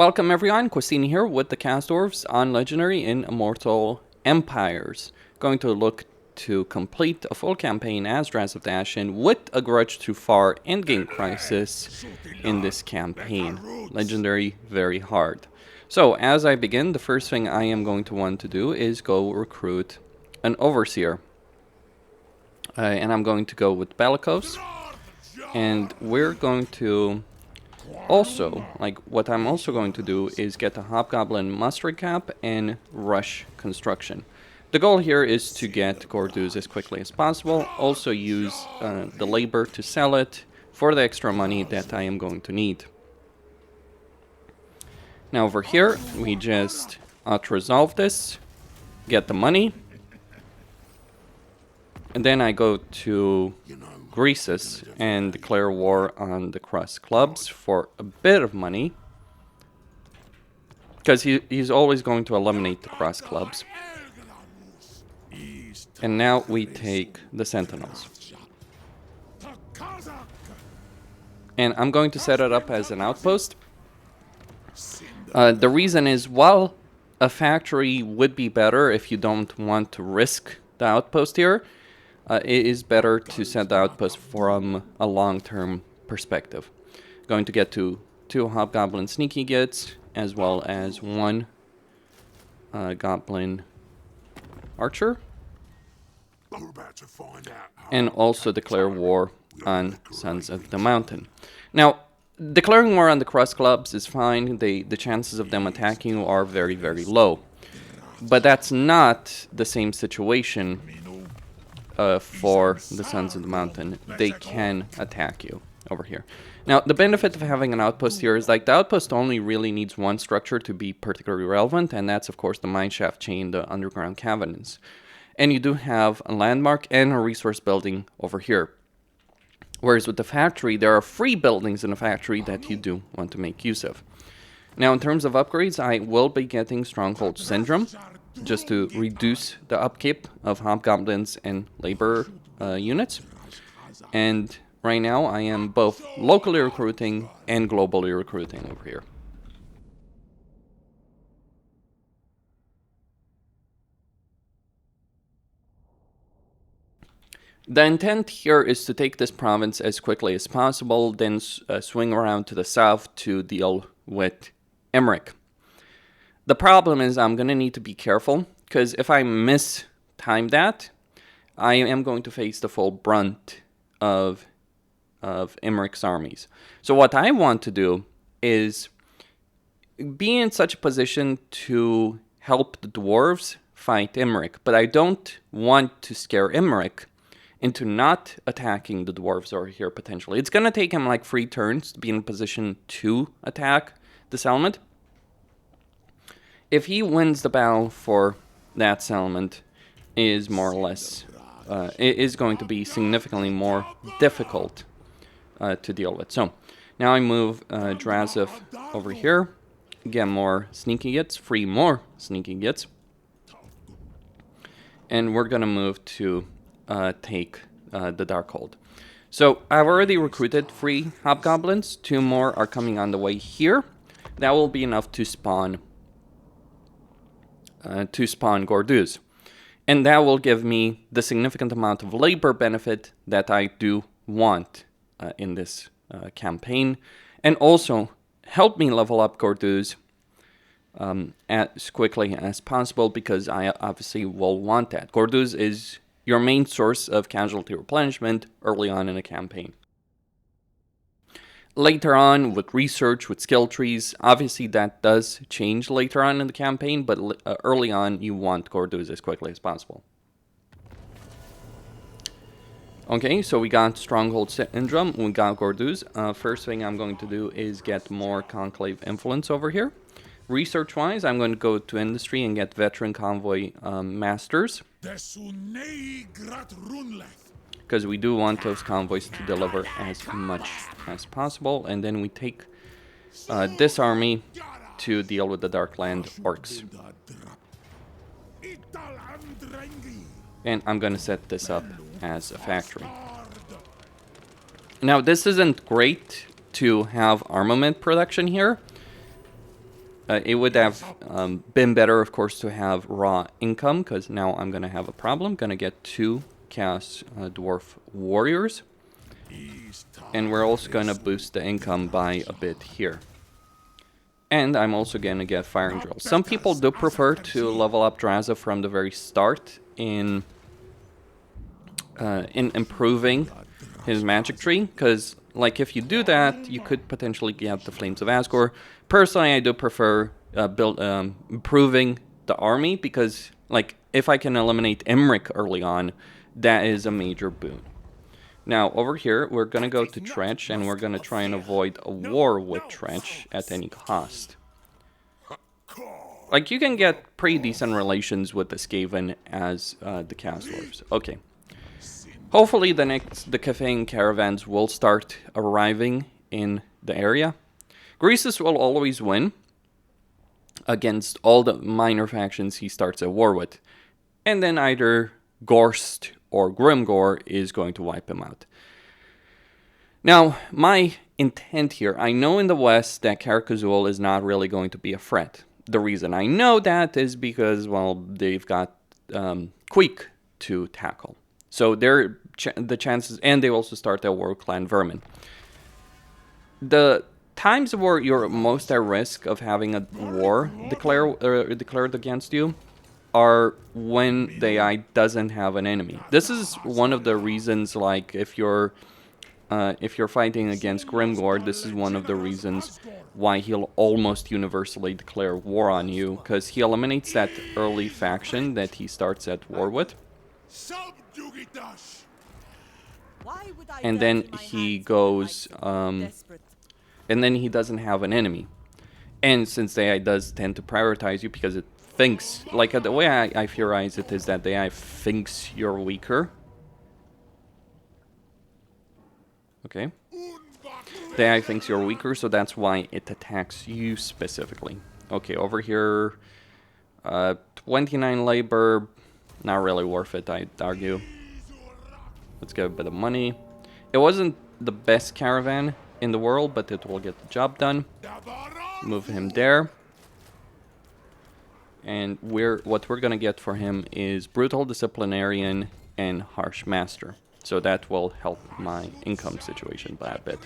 Welcome everyone, Questini here with the Cast Dwarfs on Legendary in Immortal Empires. Going to look to complete a full campaign as Drazoath Ashen with a Grudge Too Far endgame crisis in this campaign. Legendary, very hard. So as I begin, the first thing I am going to want to do is go recruit an Overseer. And I'm going to go with Bellicose. And we're going to also, what I'm also going to do is get a Hobgoblin Mustard Cap and Rush Construction. The goal here is to get Gordoos as quickly as possible, also use the labor to sell it for the extra money that I am going to need. Now over here, we just resolve this, get the money, and then I go to Greases and declare war on the Crust Clubs for a bit of money, because he's always going to eliminate the Crust Clubs. And now we take the Sentinels. And I'm going to set it up as an outpost. The reason is, while a factory would be better if you don't want to risk the outpost here, it is better to set the outpost from a long-term perspective. Going to get to 2 Hobgoblin Sneaky Gits, as well as 1 Goblin Archer. And also declare war on Sons of the Mountain. Now, declaring war on the Crust Clubs is fine. The chances of them attacking you are very, very low. But that's not the same situation for the Sons of the Mountain. They can attack you over here. Now, the benefit of having an outpost here is, the outpost only really needs one structure to be particularly relevant, and that's, of course, the Mineshaft Chain, the Underground Caverns. And you do have a landmark and a resource building over here. Whereas with the factory, there are free buildings in the factory that you do want to make use of. Now, in terms of upgrades, I will be getting Stronghold Syndrome, just to reduce the upkeep of Hobgoblins and Labor units. And right now, I am both locally recruiting and globally recruiting over here. The intent here is to take this province as quickly as possible, then swing around to the south to deal with Emmerich. The problem is I'm going to need to be careful, because if I mistime that, I am going to face the full brunt of Emmerich's armies. So what I want to do is be in such a position to help the dwarves fight Emmerich, but I don't want to scare Emmerich into not attacking the dwarves over here potentially. It's going to take him 3 turns to be in a position to attack the settlement. If he wins the battle for that settlement, is more or less, it is going to be significantly more difficult to deal with. So now I move Drazoath over here, get more Sneaky Gits, free more Sneaky Gits, and we're gonna move to take the Darkhold. So I've already recruited 3 Hobgoblins, 2 more are coming on the way here. That will be enough to spawn Gordoos. And that will give me the significant amount of labor benefit that I do want in this campaign. And also help me level up Gordoos as quickly as possible, because I obviously will want that. Gordoos is your main source of casualty replenishment early on in a campaign. Later on, with research, with skill trees, obviously that does change later on in the campaign, but early on, you want Gordoos as quickly as possible. Okay, so we got Stronghold Syndrome, we got Gordoos. First thing I'm going to do is get more Conclave Influence over here. Research-wise, I'm going to go to Industry and get Veteran Convoy Masters, because we do want those convoys to deliver as much as possible. And then we take this army to deal with the Darkland Orcs. And I'm going to set this up as a factory. Now, this isn't great to have armament production here, It would have been better, of course, to have raw income, because now I'm going to have a problem. Going to get 2 Chaos Dwarf Warriors. And we're also going to boost the income by a bit here. And I'm also going to get Firing Drill. Some people do prefer to level up Drazoath from the very start in improving his magic tree, because like if you do that, you could potentially get the Flames of Asgore. Personally, I do prefer improving the army, because like if I can eliminate Emmerich early on, that is a major boon. Now over here, we're gonna go to Trench, and we're gonna try and avoid a war with Trench at any cost. Like you can get pretty decent relations with the Skaven as the Chaos Dwarves. Okay. Hopefully the Cathane caravans will start arriving in the area. Greasus will always win against all the minor factions he starts at war with. And then either Gorst or Grimgor is going to wipe him out. Now, my intent here, I know in the West that Karakazul is not really going to be a threat. The reason I know that is because, well, they've got Queek to tackle. So the chances, and they also start their war with Clan Vermin. The times where you're most at risk of having a war declared against you are when the AI doesn't have an enemy. This is one of the reasons, like if you're fighting against Grimgor, this is one of the reasons why he'll almost universally declare war on you, because he eliminates that early faction that he starts at war with. And then he goes, and then he doesn't have an enemy. And since the AI does tend to prioritize you because it thinks, like the way I theorize it is that the AI thinks you're weaker. Okay. The AI thinks you're weaker, so that's why it attacks you specifically. Okay, over here, 29 labor, not really worth it, I'd argue. Let's get a bit of money. It wasn't the best caravan in the world, but it will get the job done. Move him there. And what we're gonna get for him is Brutal Disciplinarian and Harsh Master. So that will help my income situation by a bit.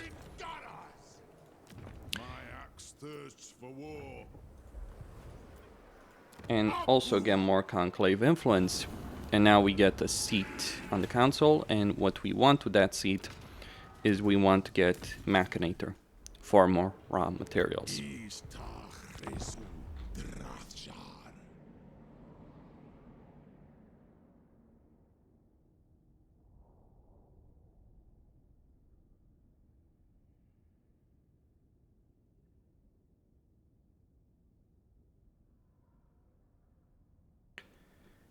And also get more conclave influence. And now we get a seat on the council, and what we want with that seat is we want to get Machinator for more raw materials.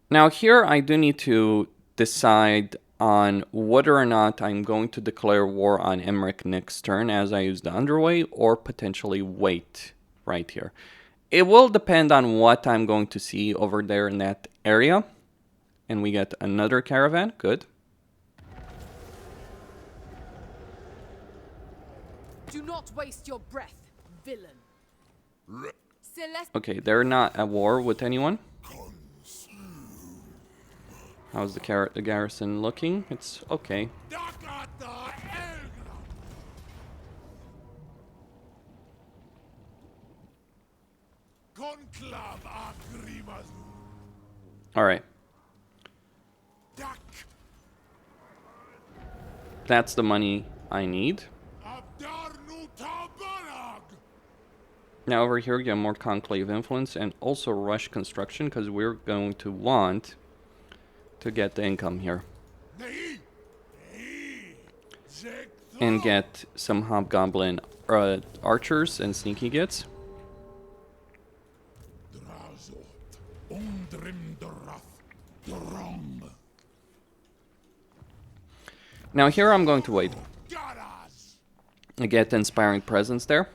Now here I do need to decide on whether or not I'm going to declare war on Emmerich next turn as I use the Underway, or potentially wait right here. It will depend on what I'm going to see over there in that area. And we get another caravan, good. Do not waste your breath, villain. Okay, they're not at war with anyone. How's the garrison looking? It's okay. Alright. That's the money I need. Now over here we get more conclave influence and also rush construction, because we're going to want to get the income here. And get some hobgoblin archers and sneaky gits. Now here I'm going to wait. I get the inspiring presence there.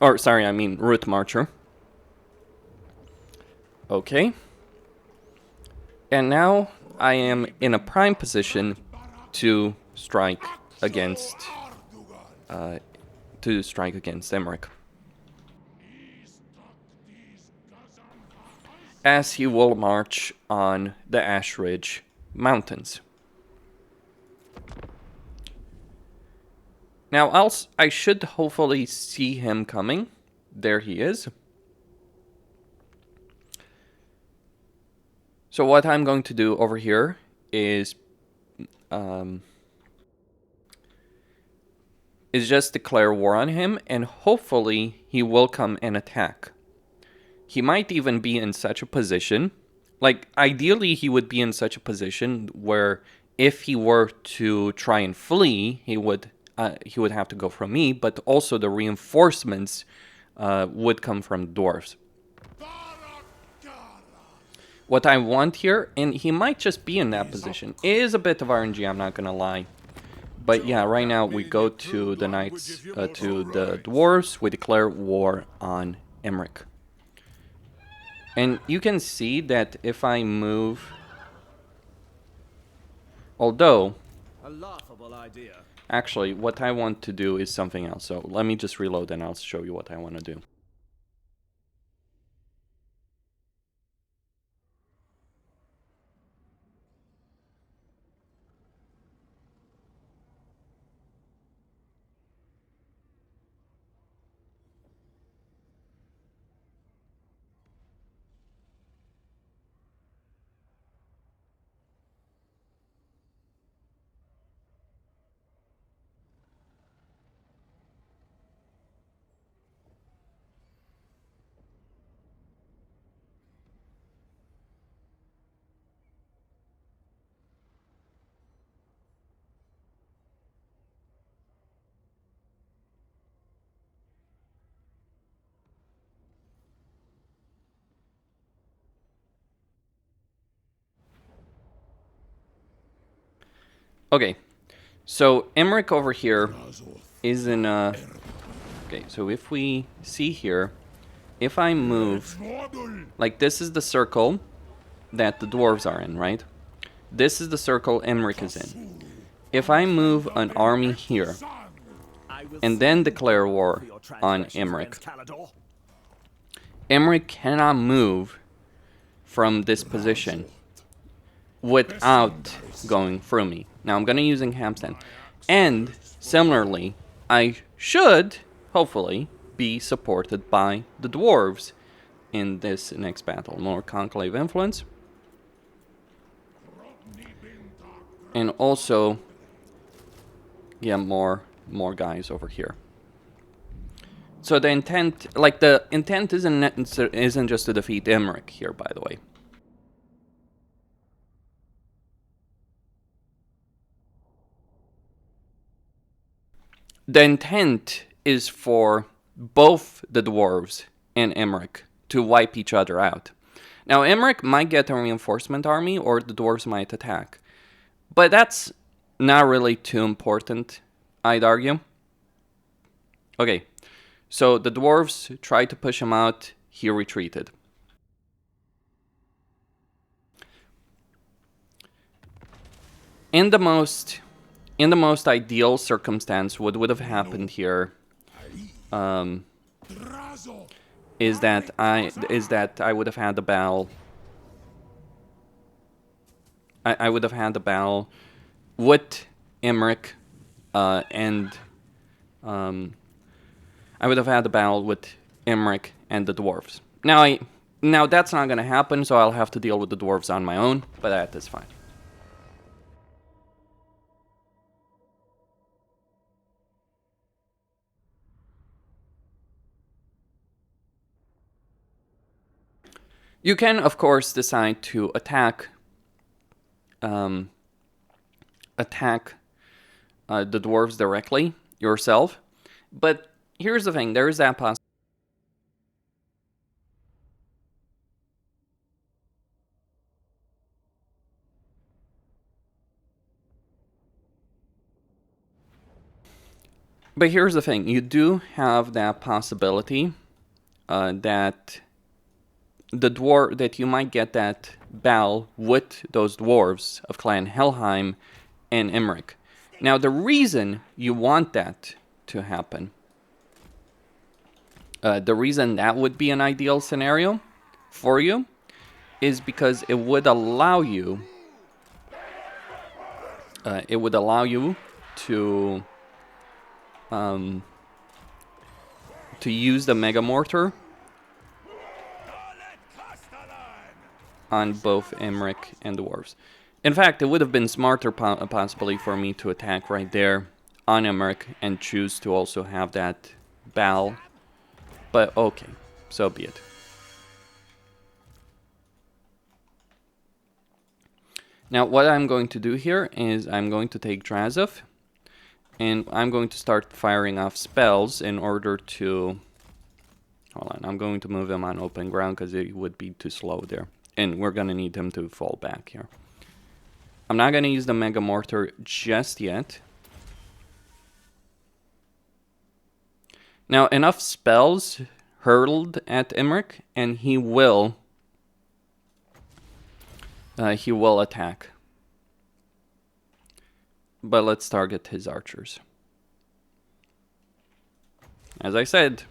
Or, sorry, I mean Root Marcher. Okay. And now I am in a prime position to strike against to strike against Emmerich, as he will march on the Ash Ridge Mountains. Now, I should hopefully see him coming. There he is. So what I'm going to do over here is just declare war on him, and hopefully he will come and attack. He might even be in such a position, like ideally he would be in such a position where if he were to try and flee, he would have to go from me, but also the reinforcements would come from dwarves. What I want here, and he might just be in that position, is a bit of RNG, I'm not gonna lie. But yeah, right now we go to the knights, to the dwarves, we declare war on Emmerich. And you can see that if I move, although, a laughable idea. Actually, what I want to do is something else. So let me just reload and I'll show you what I want to do. Okay, so Emmerich over here is in a... Okay, so if we see here, if I move... Like, this is the circle that the dwarves are in, right? This is the circle Emmerich is in. If I move an army here, and then declare war on Emmerich, Emmerich cannot move from this position without going through me. Now I'm going to use Hamstand. And similarly, I should, hopefully, be supported by the dwarves in this next battle. More conclave influence. And also, yeah, more guys over here. So the intent isn't just to defeat Emmerich here, by the way. The intent is for both the dwarves and Emmerich to wipe each other out. Now, Emmerich might get a reinforcement army, or the dwarves might attack. But that's not really too important, I'd argue. Okay, so the dwarves tried to push him out, he retreated. In the most ideal circumstance, what would have happened here is that I would have had the battle. I would have had the battle with Emmerich, and I would have had the battle with Emmerich and the dwarves. Now that's not going to happen, so I'll have to deal with the dwarves on my own, but that is fine. You can, of course, decide to attack the dwarves directly yourself, but here's the thing: there is that possibility. But here's the thing: you do have that possibility that you might get that battle with those dwarves of Clan Helheim and Emmerich. Now, the reason you want that to happen, the reason that would be an ideal scenario for you, is because it would allow you, to use the Mega Mortar on both Emmerich and Dwarves. In fact, it would have been smarter possibly for me to attack right there on Emmerich and choose to also have that Bal. But okay, so be it. Now what I'm going to do here is I'm going to take Drazoath, and I'm going to start firing off spells in order to... Hold on, I'm going to move him on open ground because it would be too slow there. And we're going to need him to fall back here. I'm not going to use the Mega Mortar just yet. Now, enough spells hurled at Emmerich, and he will attack. But let's target his archers. As I said,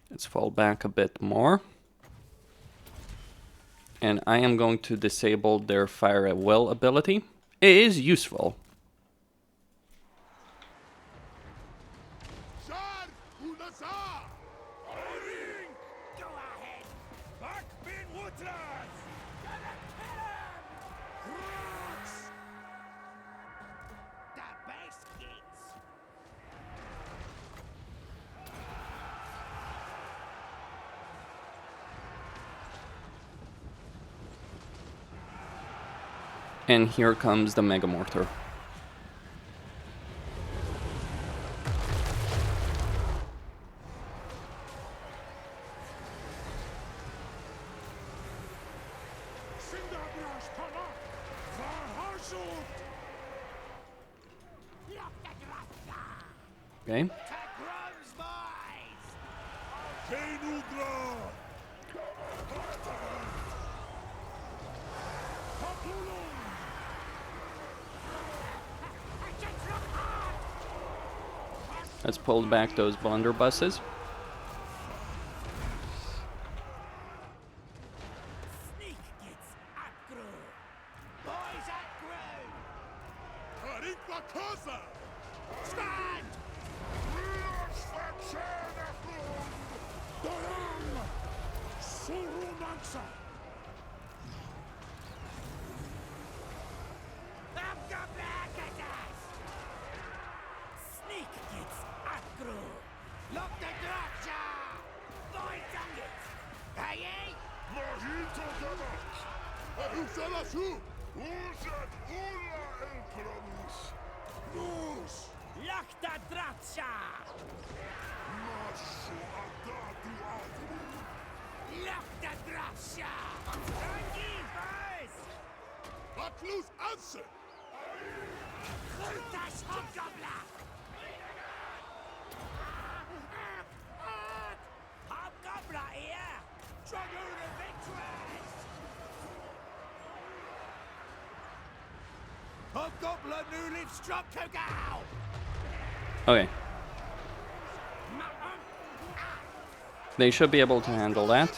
let's fall back a bit more. And I am going to disable their Fire at Will ability. It is useful. And here comes the Mega Mortar. Okay. Let's pull back those blunderbusses. Okay. They should be able to handle that.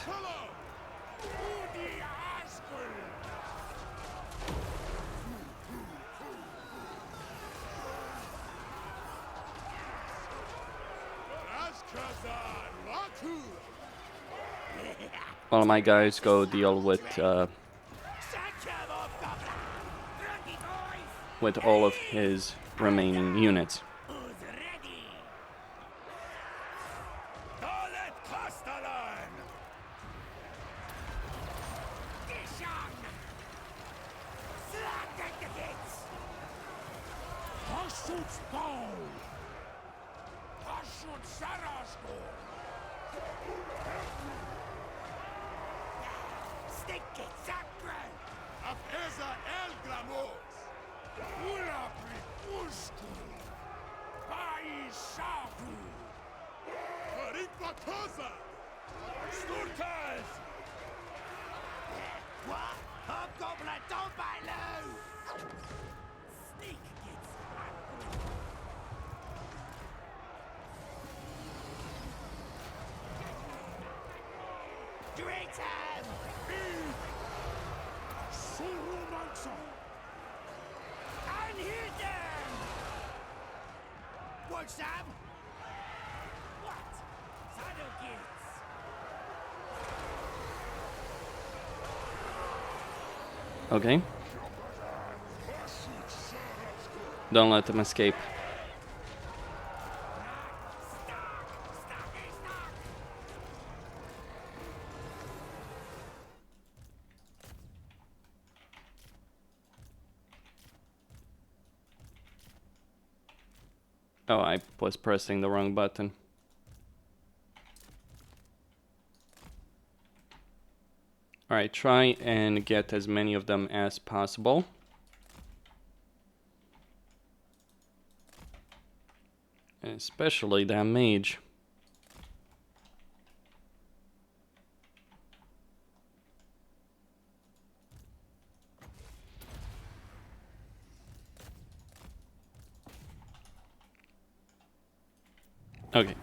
While my guys go deal with all of his remaining units. Okay. Don't let them escape. Oh, I was pressing the wrong button. Alright, try and get as many of them as possible. Especially that mage. Okay.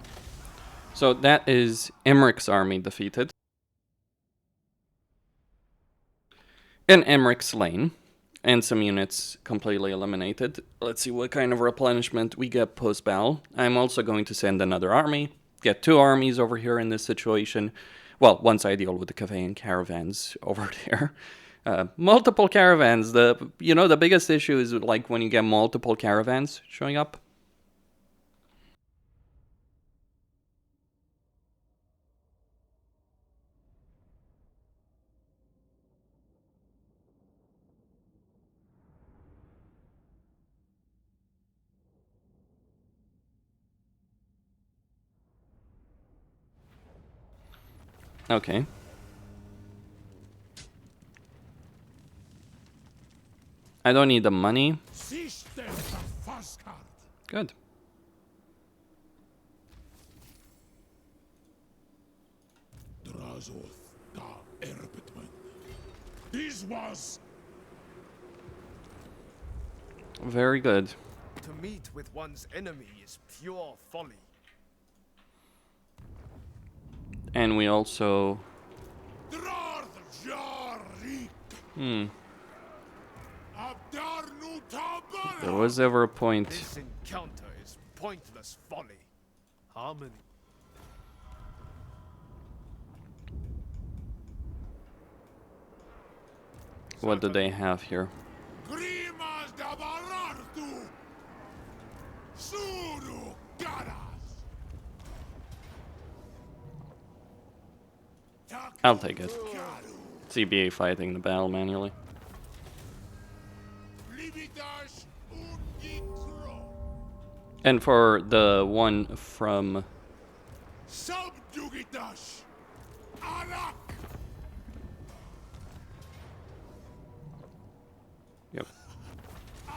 So that is Emmeric's army defeated. And Emmerich slain. And some units completely eliminated. Let's see what kind of replenishment we get post-battle. I'm also going to send another army. Get 2 armies over here in this situation. Well, once I deal with the Cavean caravans over there. Multiple caravans. The biggest issue is like when you get multiple caravans showing up. Okay. I don't need the money. Good. Drazoath da Erbitman. This was Very good. To meet with one's enemy is pure folly. And we also... There was ever a point... This encounter is pointless folly. Harmony. What do they have here? I'll take it. CBA fighting the battle manually. And for the one from... Yep.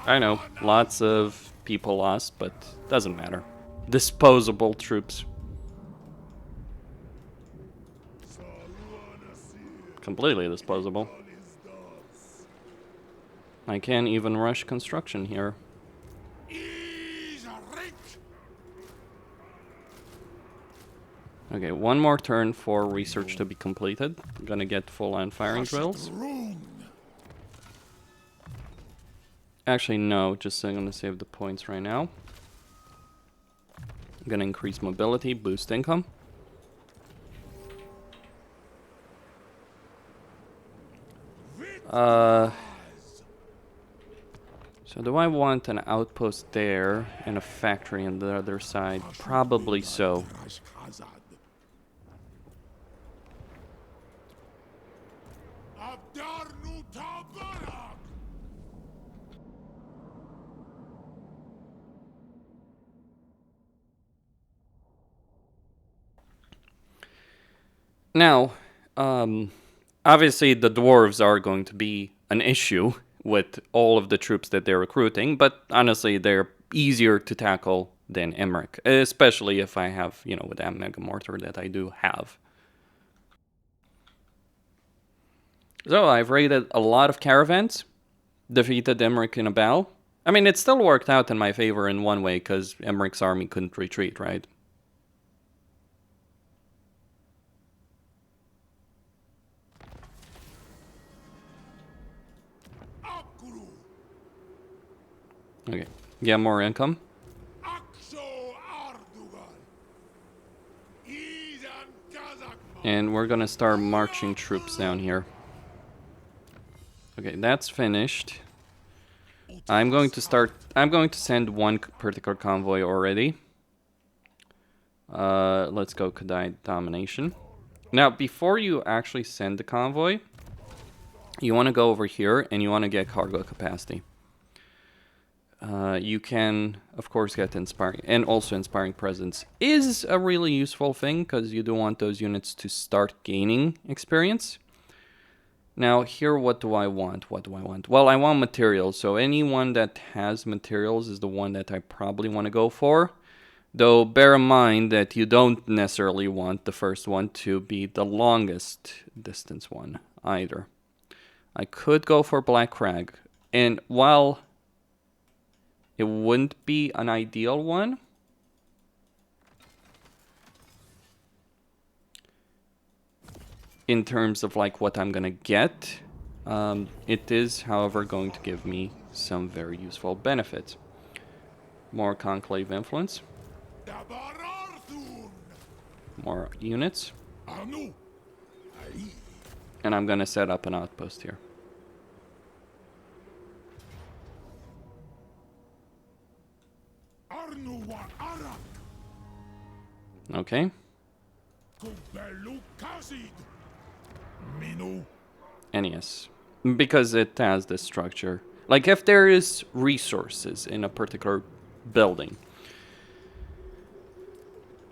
I know, lots of people lost, but doesn't matter. Disposable troops. Completely disposable. I can't even rush construction here. Okay, one more turn for research to be completed. I'm gonna get full-on firing drills. Actually, no, just I'm gonna save the points right now. I'm gonna increase mobility, boost income. So do I want an outpost there and a factory on the other side? Probably so. Now, Obviously, the dwarves are going to be an issue with all of the troops that they're recruiting, but honestly, they're easier to tackle than Emmerich, especially if I have, you know, with that Mega Mortar that I do have. So I've raided a lot of caravans, defeated Emmerich in a battle. I mean, it still worked out in my favor in one way, because Emmerich's army couldn't retreat, right? Okay, get more income. And we're gonna start marching troops down here. Okay, that's finished. I'm going to send one particular convoy already. Let's go Kadai Domination. Now, before you actually send the convoy, you want to go over here and you want to get cargo capacity. You can, of course, get Inspiring, and also Inspiring Presence is a really useful thing, because you do want those units to start gaining experience. Now, here, what do I want? What do I want? Well, I want materials, so anyone that has materials is the one that I probably want to go for. Though, bear in mind that you don't necessarily want the first one to be the longest distance one, either. I could go for Black Crag, and while it wouldn't be an ideal one, in terms of like what I'm gonna get, it is, however, going to give me some very useful benefits. More Conclave Influence. More units. And I'm gonna set up an outpost here. Okay. And yes, because it has this structure. Like, if there is resources in a particular building,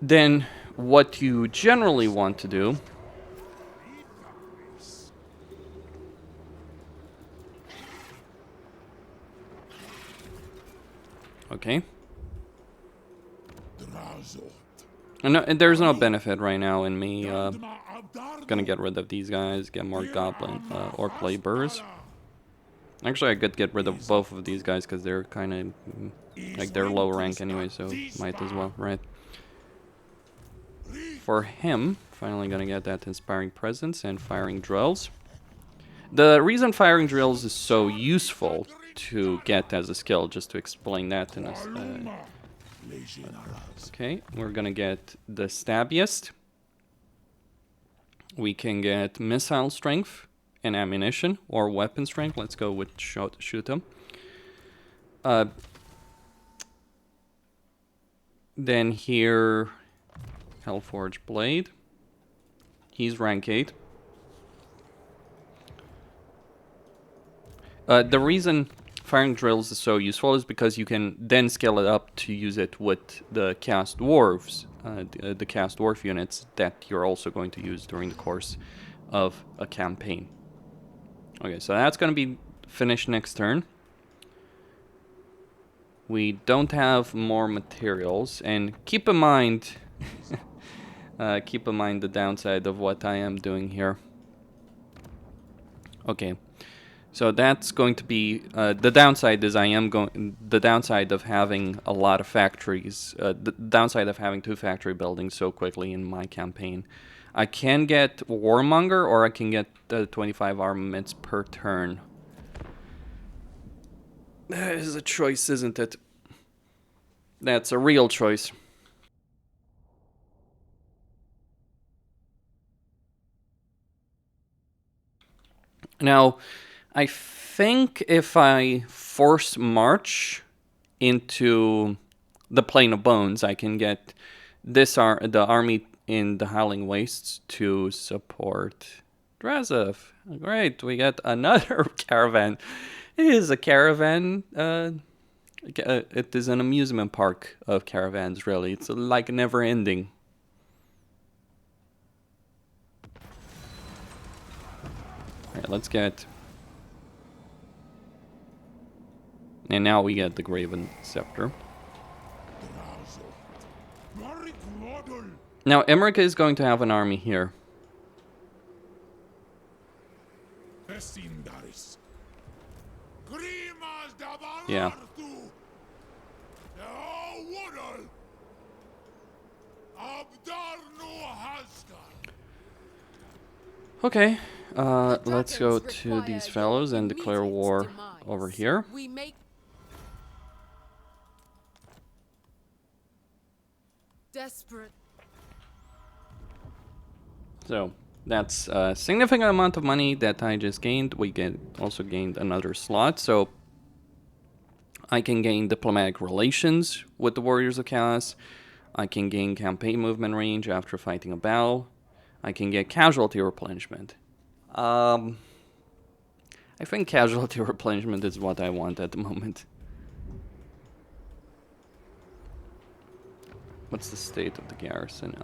then what you generally want to do okay. And there's no benefit right now in me gonna get rid of these guys, get more goblin orc laborers. Actually, I could get rid of both of these guys because they're kind of like they're low rank anyway, so might as well, right? For him, finally gonna get that Inspiring Presence and Firing Drills. The reason Firing Drills is so useful to get as a skill, just to explain that in a okay, we're gonna get the Stabbiest. We can get Missile Strength and Ammunition, or Weapon Strength. Let's go with shoot him. Then here, Hellforge Blade. He's rank 8. The reason Firing Drills is so useful is because you can then scale it up to use it with the Cast Dwarves, the Cast Dwarf units that you're also going to use during the course of a campaign. Okay, so that's going to be finished next turn. We don't have more materials, and keep in mind, the downside of what I am doing here. Okay. So that's going to be the downside is the downside of having a lot of factories, the downside of having 2 factory buildings so quickly in my campaign. I can get Warmonger, or I can get 25 armaments per turn. That is a choice, isn't it? That's a real choice. Now, I think if I force march into the Plain of Bones, I can get the army in the Howling Wastes to support Drazoath. Great, we get another caravan. It is a caravan. It is an amusement park of caravans, really. It's like never ending. Alright, let's get... And now we get the Graven Scepter. Now, Emmerich is going to have an army here. Yeah. Okay, let's go to these fellows and declare war over here. We make desperate. So, that's a significant amount of money that I just gained. We also gained another slot, so I can gain diplomatic relations with the Warriors of Chaos. I can gain campaign movement range after fighting a battle. I can get casualty replenishment. I think casualty replenishment is what I want at the moment. What's the state of the garrison?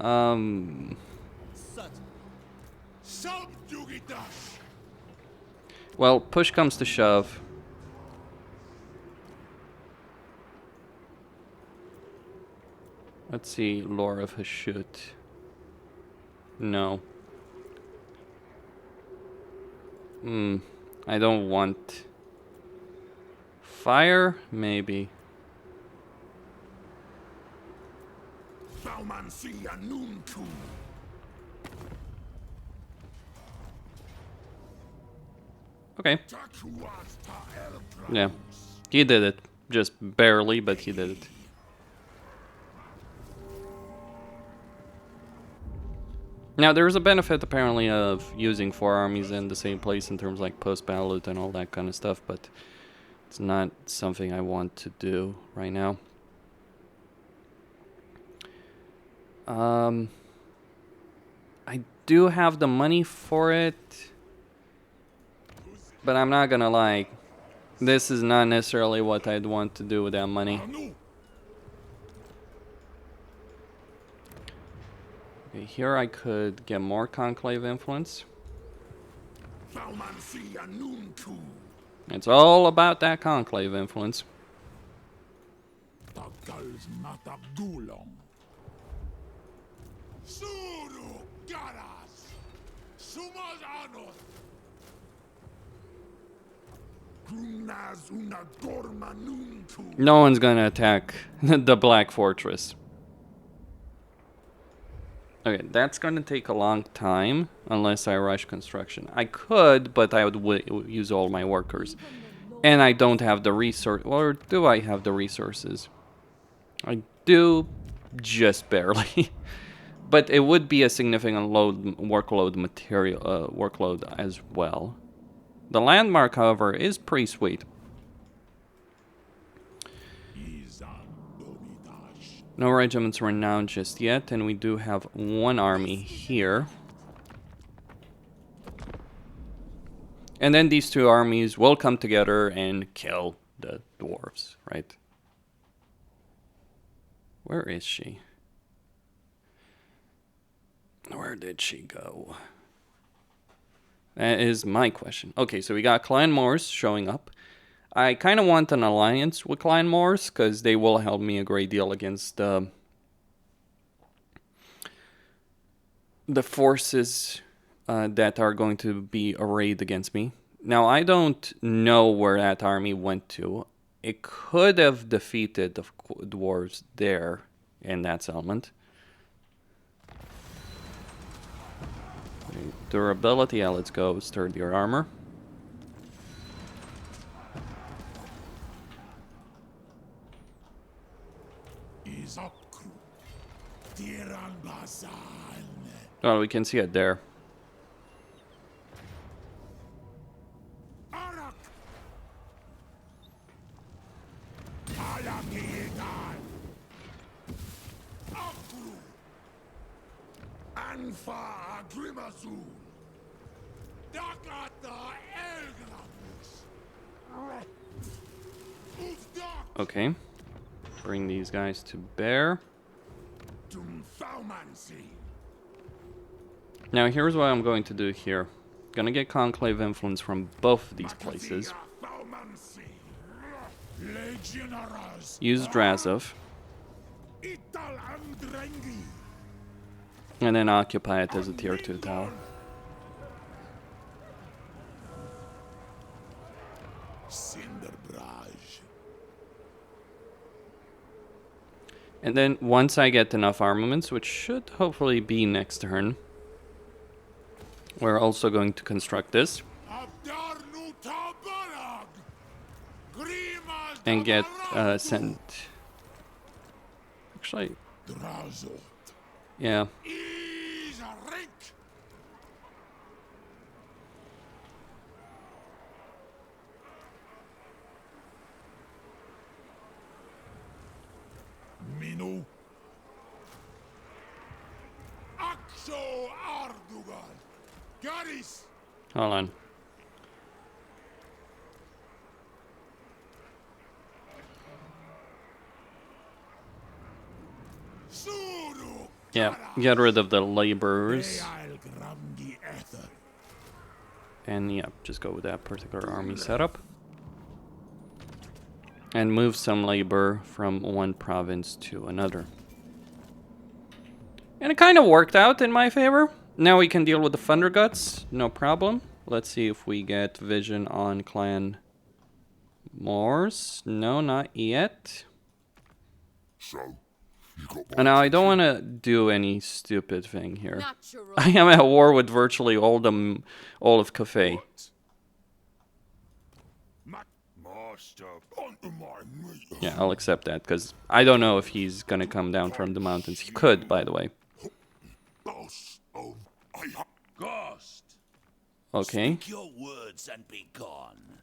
Well, push comes to shove. Let's see, Lore of Hashut. No. I don't want... Fire? Maybe. Okay. Yeah. He did it. Just barely, but he did it. Now, there's a benefit, apparently, of using 4 armies in the same place in terms of, like, post-battle loot and all that kind of stuff, but it's not something I want to do right now. I do have the money for it, but I'm not gonna lie, this is not necessarily what I'd want to do with that money. Okay, here I could get more Conclave influence. It's all about that Conclave influence. No one's gonna attack the Black Fortress. Okay, that's gonna take a long time unless I rush construction. I could, but I would use all my workers. And I don't have the resource, or do I have the resources? I do, just barely. But it would be a significant workload as well. The landmark, however, is pretty sweet. No regiments renowned just yet, and we do have 1 army here. And then these 2 armies will come together and kill the dwarves, right? Where is she? Where did she go? That is my question. Okay, so we got Clan Moors showing up. I kind of want an alliance with Clan Moors, because they will help me a great deal against the forces that are going to be arrayed against me. Now, I don't know where that army went to. It could have defeated the dwarves there in that settlement. Durability, yeah, let's go. Sturdier armor. Oh, we can see it there. Okay. Bring these guys to bear. Now, here's what I'm going to do here. Gonna get Conclave influence from both of these places. Use Drazoath. And then occupy it as a tier 2 tower. And then once I get enough armaments, which should hopefully be next turn, we're also going to construct this. And get sent. Actually, yeah. Minu. Axo Ardugal. Garis. Hold on. Yeah, get rid of the laborers. And yeah, just go with that particular army setup. And move some labor from one province to another. And it kind of worked out in my favor. Now we can deal with the Thunder Guts, no problem. Let's see if we get vision on Clan Morse. No, not yet. And now I don't want to do any stupid thing here. I am at war with virtually all of Cathay. Yeah, I'll accept that, because I don't know if he's gonna come down from the mountains. He could, by the way. Okay. Your words and be gone.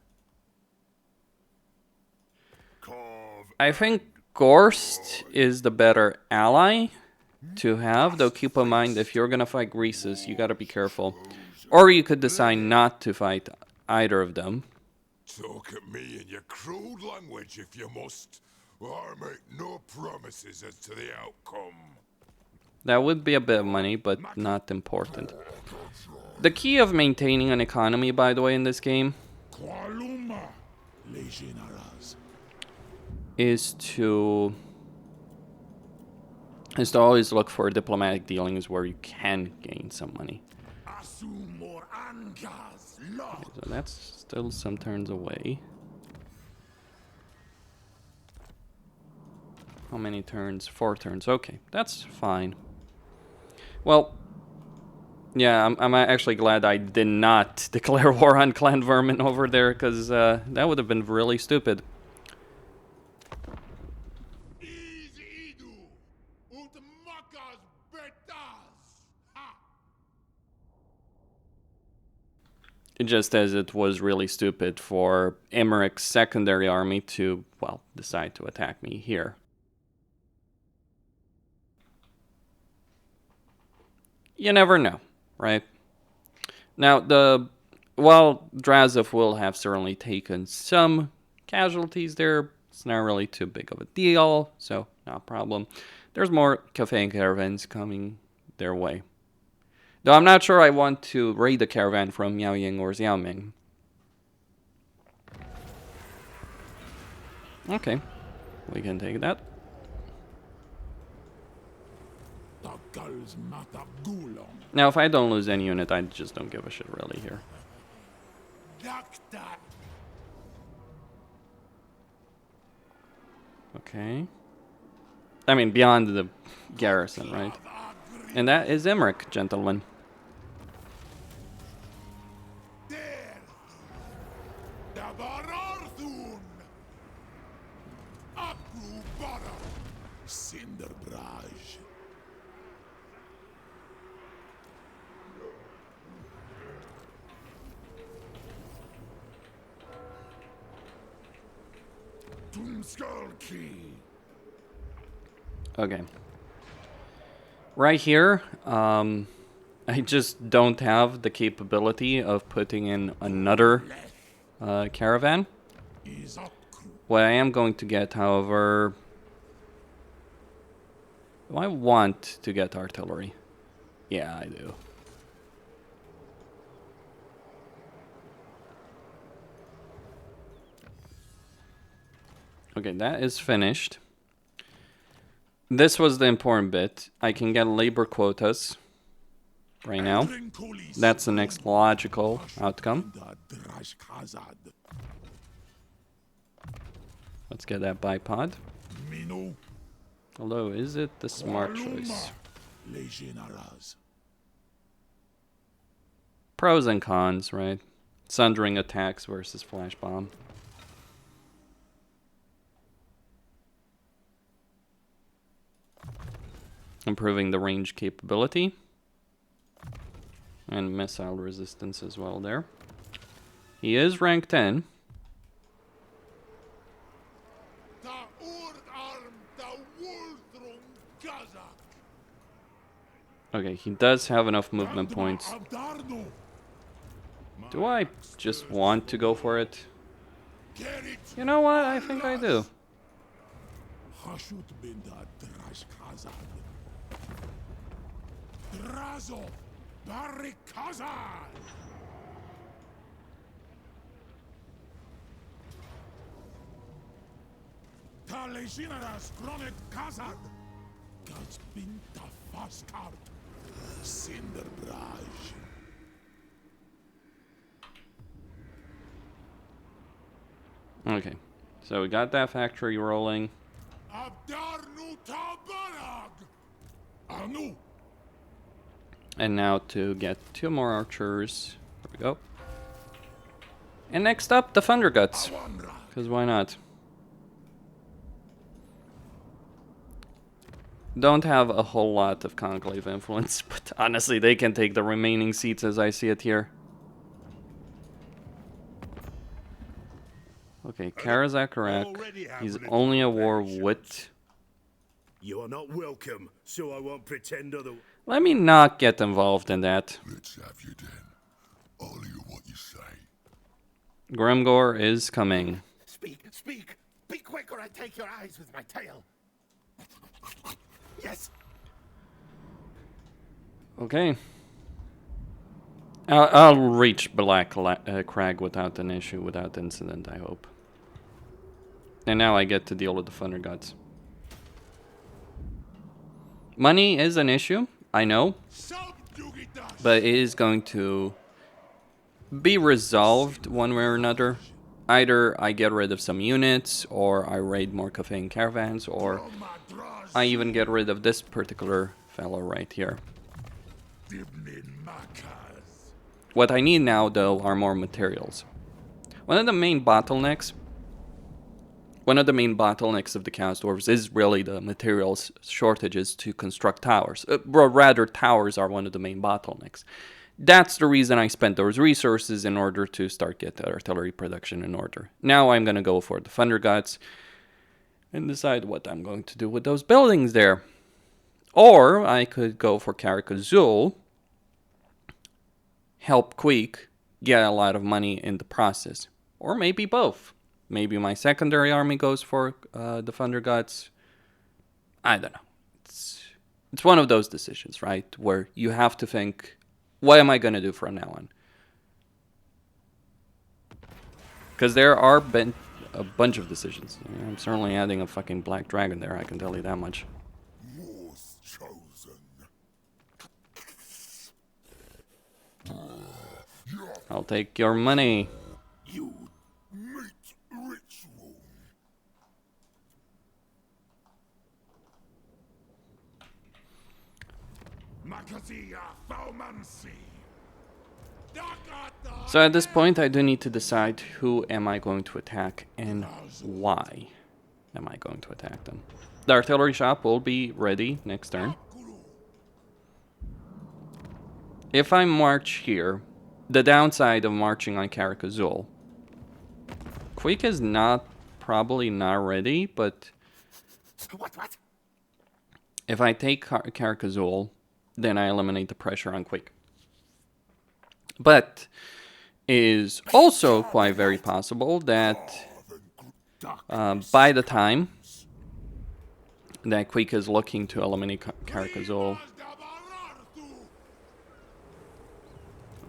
I think Gorst is the better ally to have, though keep in mind if you're gonna fight Greases, you gotta be careful. Or you could decide not to fight either of them. Talk at me in your crude language if you must. I make no promises as to the outcome. That would be a bit of money, but not important. The key of maintaining an economy, by the way, in this game is to always look for diplomatic dealings where you can gain some money. Okay, so that's still some turns away. How many turns? 4 turns. Okay, that's fine. Well, yeah, I'm actually glad I did not declare war on Clan Vermin over there, because that would have been really stupid. Just as it was really stupid for Emmeric's secondary army to, well, decide to attack me here. You never know, right? Now, while Drazoath will have certainly taken some casualties there, it's not really too big of a deal, so not a problem. There's more Cathay caravans coming their way. Though I'm not sure I want to raid the caravan from Miaoying or Xiaoming. Okay, we can take that. Now, if I don't lose any unit, I just don't give a shit really here. Okay. I mean, beyond the garrison, right? And that is Emmerich, gentlemen. Okay. Right here, I just don't have the capability of putting in another caravan. What I am going to get, however... Do I want to get artillery? Yeah, I do. Okay, that is finished. This was the important bit. I can get labor quotas right now. That's the next logical outcome. Let's get that bipod. Although, is it the smart choice? Pros and cons, right? Sundering attacks versus flash bomb. Improving the range capability. And missile resistance as well there. He is rank 10. Okay, he does have enough movement points. Do I just want to go for it? You know what? I think I do. Okay, so we got that factory rolling. And now to get 2 more archers. There we go. And next up, the Thunder Guts. Because why not? Don't have a whole lot of conclave influence, but honestly, they can take the remaining seats as I see it here. Okay, Karazakarak. He's only a war with... You are not welcome, so I won't pretend otherwise. Let me not get involved in that. Let's have you then. I'll hear what you say. Grimgor is coming. Speak, speak! Be quick or I take your eyes with my tail! Yes! Okay. I'll reach Black Crag without an issue, without incident, I hope. And now I get to deal with the Thunder Gods. Money is an issue, I know. But it is going to be resolved one way or another. Either I get rid of some units, or I raid more Cafe caravans, or I even get rid of this particular fellow right here. What I need now, though, are more materials. One of the main bottlenecks of the Chaos Dwarves is really the materials shortages to construct towers. Rather, towers are one of the main bottlenecks. That's the reason I spent those resources in order to start get the artillery production in order. Now I'm going to go for the Thunder Gods and decide what I'm going to do with those buildings there. Or I could go for Karakazul, help Queek get a lot of money in the process. Or maybe both. Maybe my secondary army goes for the Thunder Gods. I don't know. It's one of those decisions, right? Where you have to think, what am I going to do from now on? Because there are a bunch of decisions. I'm certainly adding a fucking black dragon there, I can tell you that much. War's chosen. I'll take your money. You meet ritual. So at this point, I do need to decide who am I going to attack and why am I going to attack them. The artillery shop will be ready next turn. If I march here, the downside of marching on Karakazul, Queek is probably not ready, but What? if I take Karakazul, then I eliminate the pressure on Queek. But it is also quite very possible that by the time that Queek is looking to eliminate Karakazul.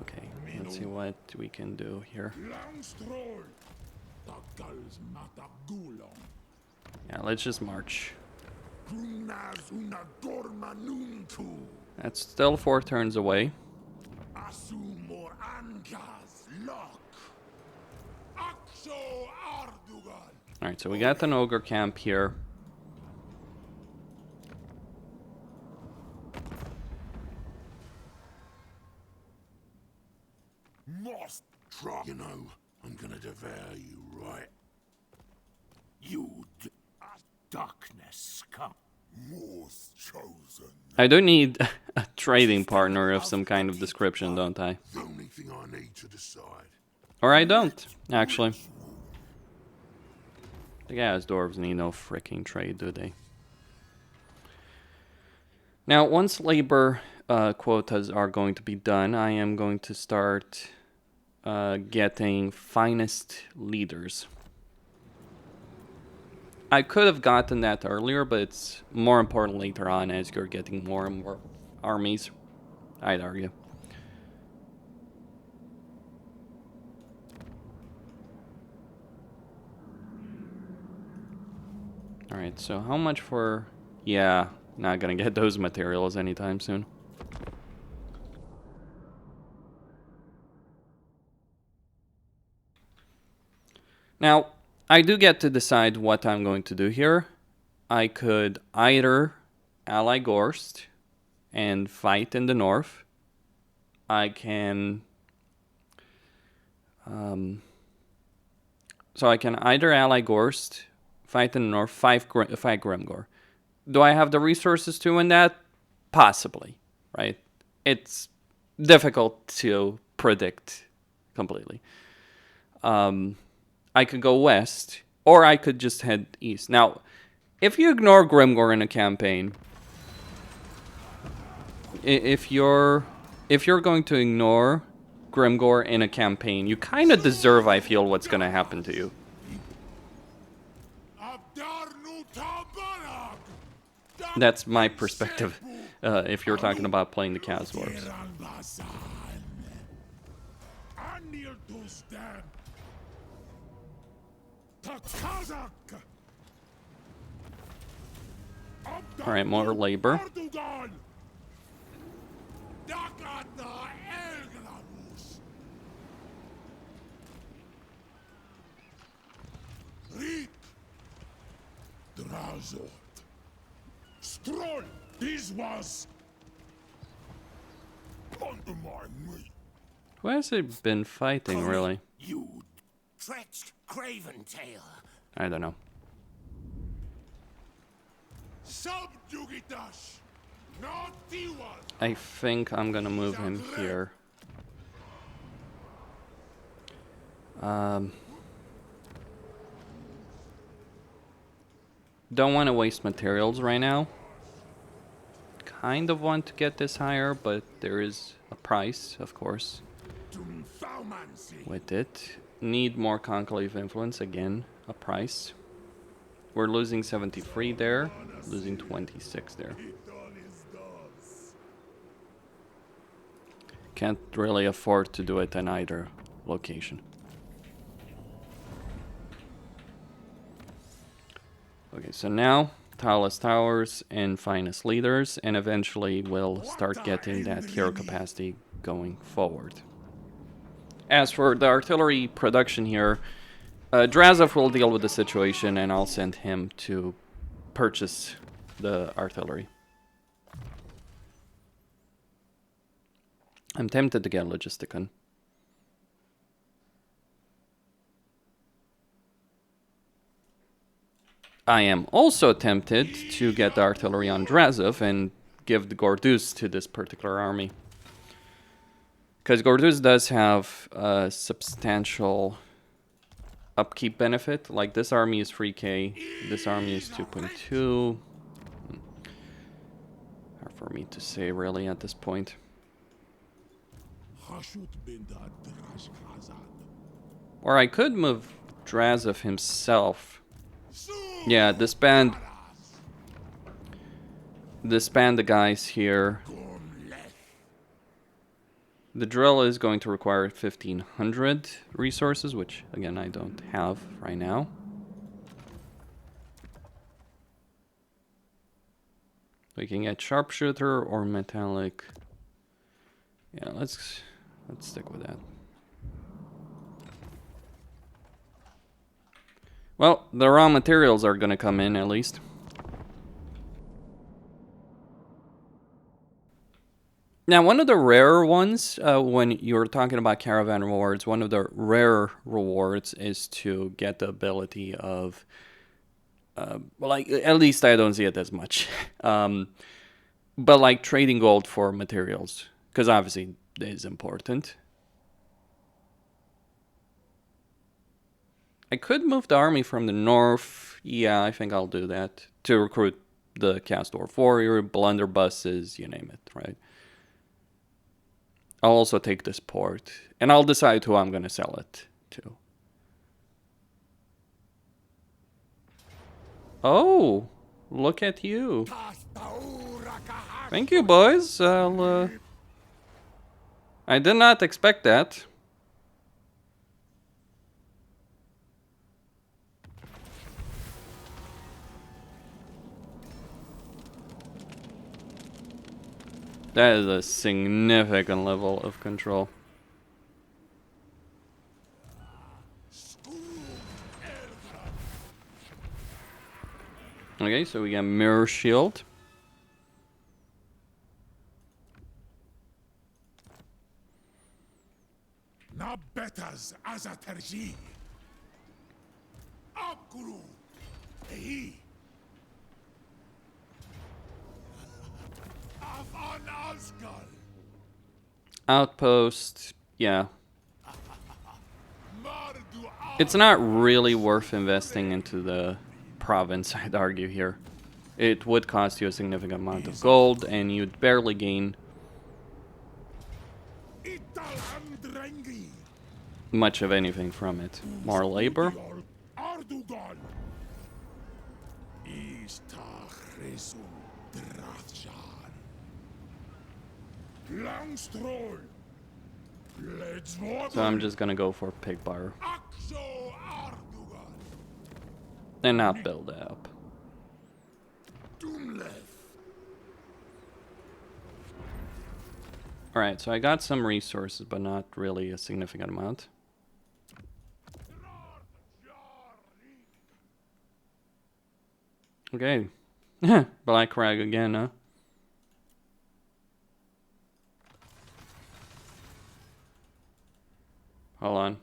Okay, let's see what we can do here. Yeah, let's just march. That's still 4 turns away. Alright, so we got an ogre camp here. You know, I'm gonna devour you, right? You darkness come. Most chosen. I do need a trading partner of some kind of description, don't I? The only thing I need to decide. Or I don't, actually. The guys dwarves need no freaking trade, do they? Now, once labor quotas are going to be done, I am going to start getting finest leaders. I could have gotten that earlier, but it's more important later on as you're getting more and more armies, I'd argue. Alright, so how much for... Yeah, not gonna get those materials anytime soon. Now, I do get to decide what I'm going to do here. I could either ally Gorst and fight in the north. I can... so I can either ally Gorst, fight in the north, fight Grimgor. Do I have the resources to win that? Possibly, right? It's difficult to predict completely. I could go west, or I could just head east. Now, if you ignore Grimgor in a campaign, if you're going to ignore Grimgor in a campaign, you kind of deserve, I feel, what's going to happen to you. That's my perspective, if you're talking about playing the Chaos Dwarves. Alright, more labor. Drazoath. Stroll, this was... Undermine me. Who has it been fighting, really? You trenched craven tail. I don't know. Subjugitash. Not Diwal. I think I'm gonna move him here. Don't want to waste materials right now. Kind of want to get this higher, but there is a price, of course, with it. Need more conclave influence, again, a price. We're losing 73 there, losing 26 there. Can't really afford to do it in either location. Okay, so now tallest towers and finest leaders, and eventually we'll start getting that hero capacity going forward. As for the artillery production here, Drazoath will deal with the situation, and I'll send him to purchase the artillery. I'm tempted to get Logisticon. I am also tempted to get the artillery on Drazoath and give the Gordus to this particular army. Because Gordus does have a substantial upkeep benefit. Like, this army is 3k, this army is 2.2. Hard for me to say, really, at this point. Or I could move Drazoath himself. Yeah, disband the guys here. The drill is going to require 1,500 resources, which, again, I don't have right now. We can get sharpshooter or metallic. Yeah, let's stick with that. Well, the raw materials are gonna come in at least. Now, one of the rarer ones, when you're talking about caravan rewards, one of the rare rewards is to get the ability of, well, like, at least I don't see it as much. But like trading gold for materials, because obviously it is important. I could move the army from the north. Yeah, I think I'll do that to recruit the Cast Dwarf Warrior, blunderbusses, you name it, right? I'll also take this port, and I'll decide who I'm going to sell it to. Oh, look at you. Thank you, boys. I did not expect that. That is a significant level of control. Okay, so we got Mirror Shield. Na betas as a terji. Akuru. Ehi. Avan Asgal. Outpost, yeah. It's not really worth investing into the province, I'd argue here. It would cost you a significant amount of gold, and you'd barely gain much of anything from it. More labor. So I'm just gonna go for pig bar and not build up. Alright, so I got some resources, but not really a significant amount. Okay. Black Rag again, huh? Hold on.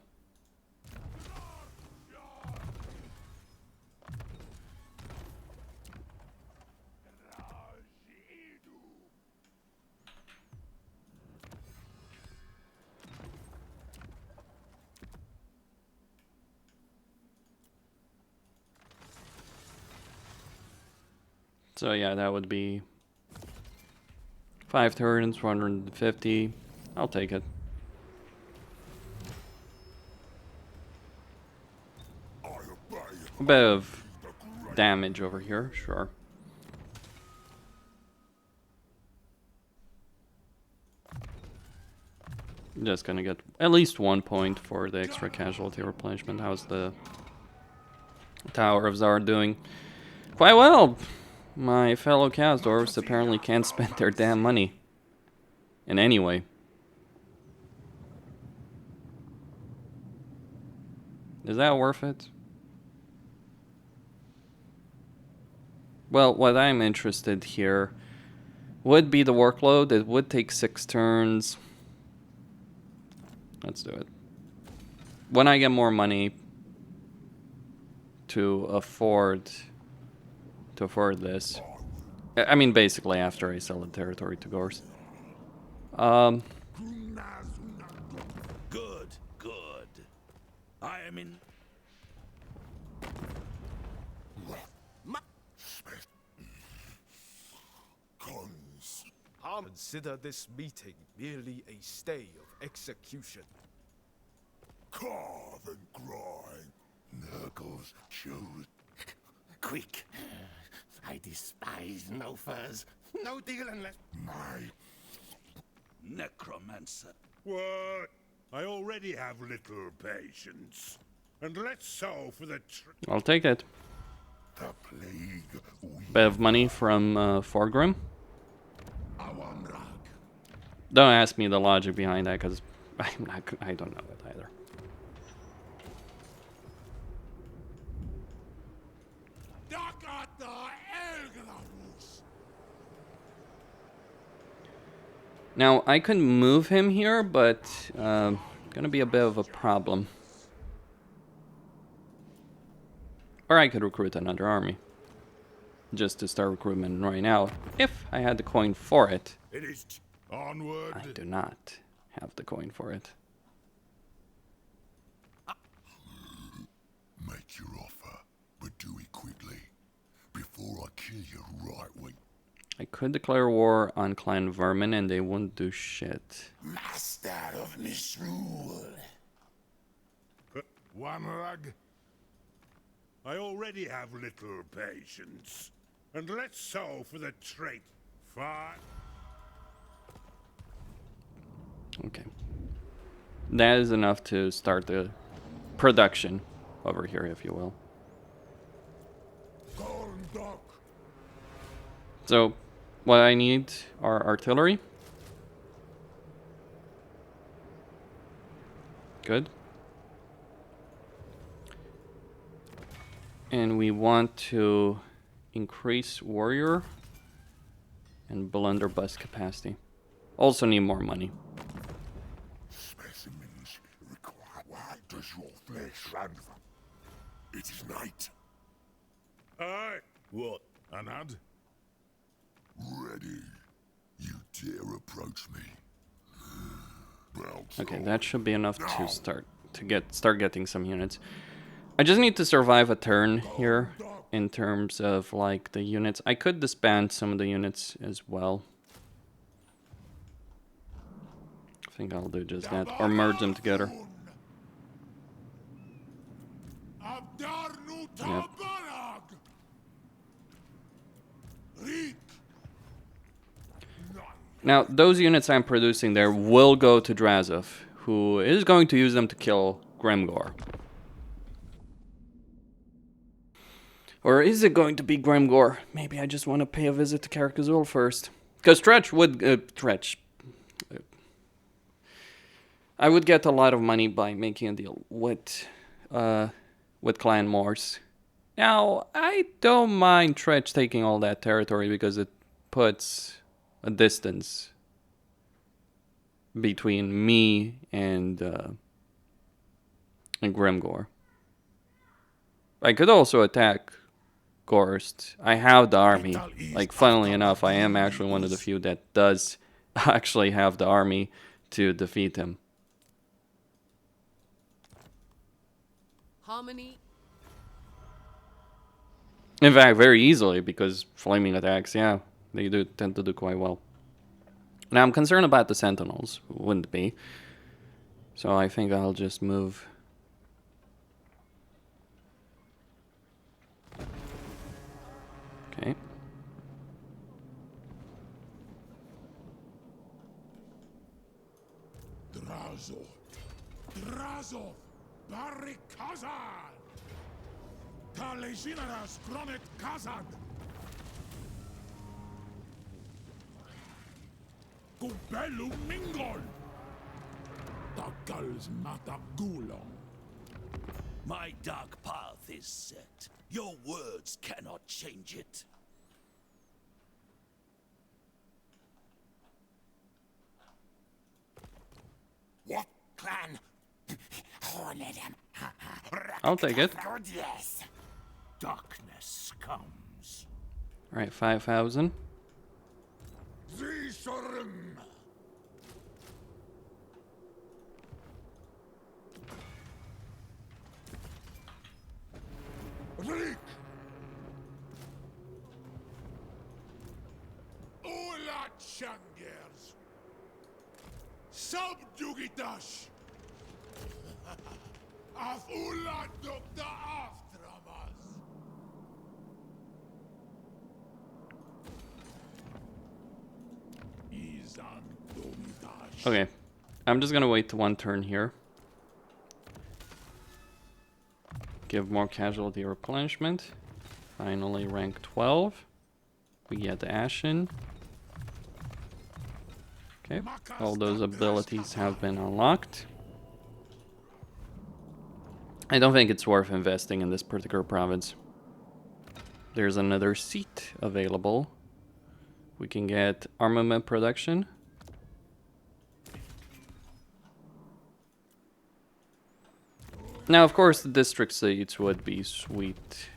So yeah, that would be 5 turns, 150. I'll take it. A bit of damage over here, sure. Just gonna get at least 1 point for the extra casualty replenishment. How's the Tower of Zard doing? Quite well. My fellow Kasdorfs apparently can't spend their damn money in any way. Is that worth it? Well, what I'm interested here would be the workload. It would take 6 turns. Let's do it. When I get more money to afford this. I mean, basically after I sell the territory to Gors. Good, good. I am in. Consider this meeting merely a stay of execution. Carve and grind. Knuckles, shoot. Quick. I despise no furs. No deal unless. My Necromancer. what? I already have little patience. And let's sow for the I'll take it. Bit of money from Forgrim. Don't ask me the logic behind that, because I don't know it either. Now, I could move him here, but gonna be a bit of a problem. Or I could recruit another army. Just to start recruitment right now, if I had the coin for it. It is onward. I do not have the coin for it. Make your offer, but do it quickly, before I kill you right wing. I could declare war on Clan Vermin and they won't do shit. Master of misrule. One rug. I already have little patience. And let's sow for the trait. Fine. Okay. That is enough to start the production over here, if you will. So, what I need are artillery. Good. And we want to increase warrior and blunderbuss capacity. Also need more money. Specimens require. Why does your flesh run? It is night. Aye. What? Anad? Ready. You dare approach me. Okay, that should be enough to start getting some units. I just need to survive a turn here in terms of like the units. I could disband some of the units as well. I think I'll do just that, or merge them together. Yep. Now, those units I'm producing there will go to Drazoath, who is going to use them to kill Grimgor. Or is it going to be Grimgor? Maybe I just want to pay a visit to Carcassonne first. Because Tretch would... I would get a lot of money by making a deal with Clan Morse. Now, I don't mind Tretch taking all that territory because it puts a distance between me and Grimgor. I could also attack Gorst. I have the army. Like, funnily enough, I am actually one of the few that does actually have the army to defeat him. Harmony. In fact, very easily, because flaming attacks, yeah, they do tend to do quite well. Now, I'm concerned about the Sentinels, who wouldn't be. So I think I'll just move. Okay. Drazoath, Barrikazan! Kalejinaras Gronet Kazan! Kubelu Mingol! Takals Matagulon! My dark path is set. Your words cannot change it. What? Clan. I'll take it. Darkness comes. Alright, 5,000. Zisharim! Rick! Ola Changers! Subjugitash! Af Ula Dukta Aftramas! Izan Domitash. Okay, I'm just gonna wait one turn here. Give more casualty replenishment. Finally, rank 12. We get Ashen. Okay, all those abilities have been unlocked. I don't think it's worth investing in this particular province. There's another seat available. We can get armament production. Now, of course, the district seats would be sweet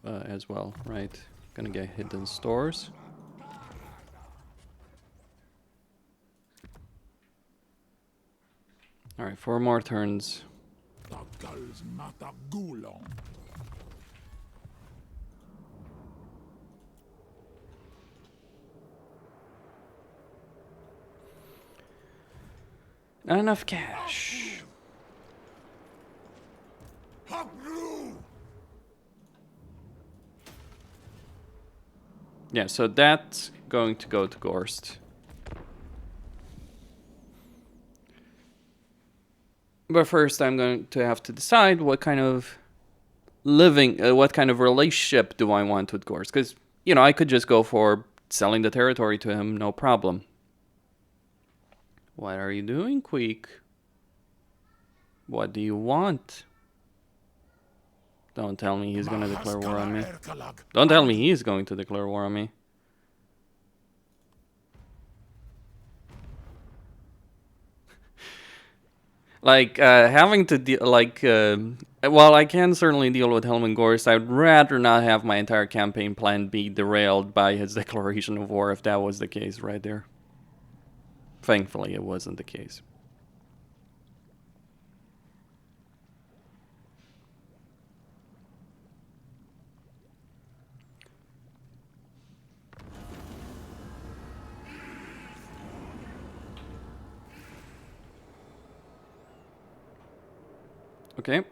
as well, right? Gonna get hidden stores. Alright, 4 more turns. Not enough cash. Yeah, so that's going to go to Gorst. But first I'm going to have to decide what kind of what kind of relationship do I want with Gorst. Because, you know, I could just go for selling the territory to him, no problem. What are you doing, Queek? What do you want? Don't tell me he's going to declare war on me. Don't tell me he's going to declare war on me. Like, having to deal, like, well, I can certainly deal with Helm and Gorst. I'd rather not have my entire campaign plan be derailed by his declaration of war if that was the case right there. Thankfully, it wasn't the case. Okay.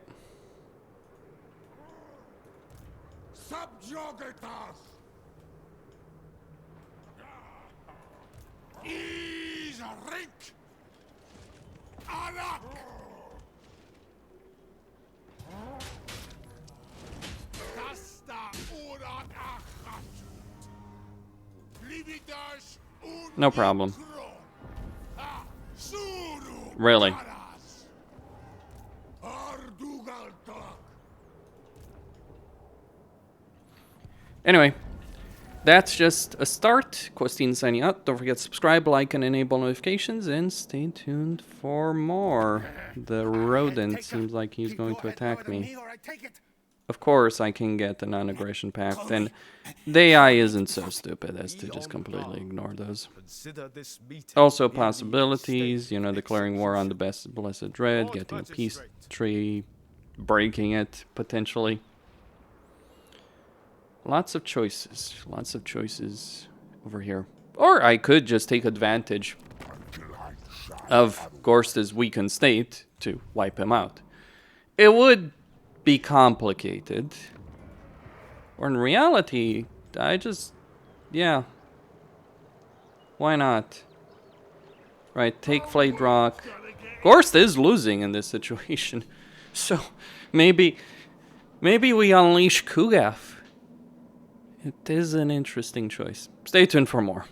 Subjugatas! Is Rink! Arak! Dasta Urak Achatut! Lividash No problem. Really? Anyway, that's just a start. Costin signing out. Don't forget to subscribe, like, and enable notifications, and stay tuned for more. The rodent seems like he's going to attack me. Of course, I can get the non-aggression pact, and the AI isn't so stupid as to just completely ignore those. Also, possibilities, you know, declaring war on the Blessed Dread, getting a peace tree, breaking it, potentially. Lots of choices over here. Or I could just take advantage of Gorst's weakened state to wipe him out. It would be complicated. Or in reality, yeah. Why not? Right, take Flayed Rock. Gorst is losing in this situation. So, maybe we unleash Kugaf. It is an interesting choice. Stay tuned for more.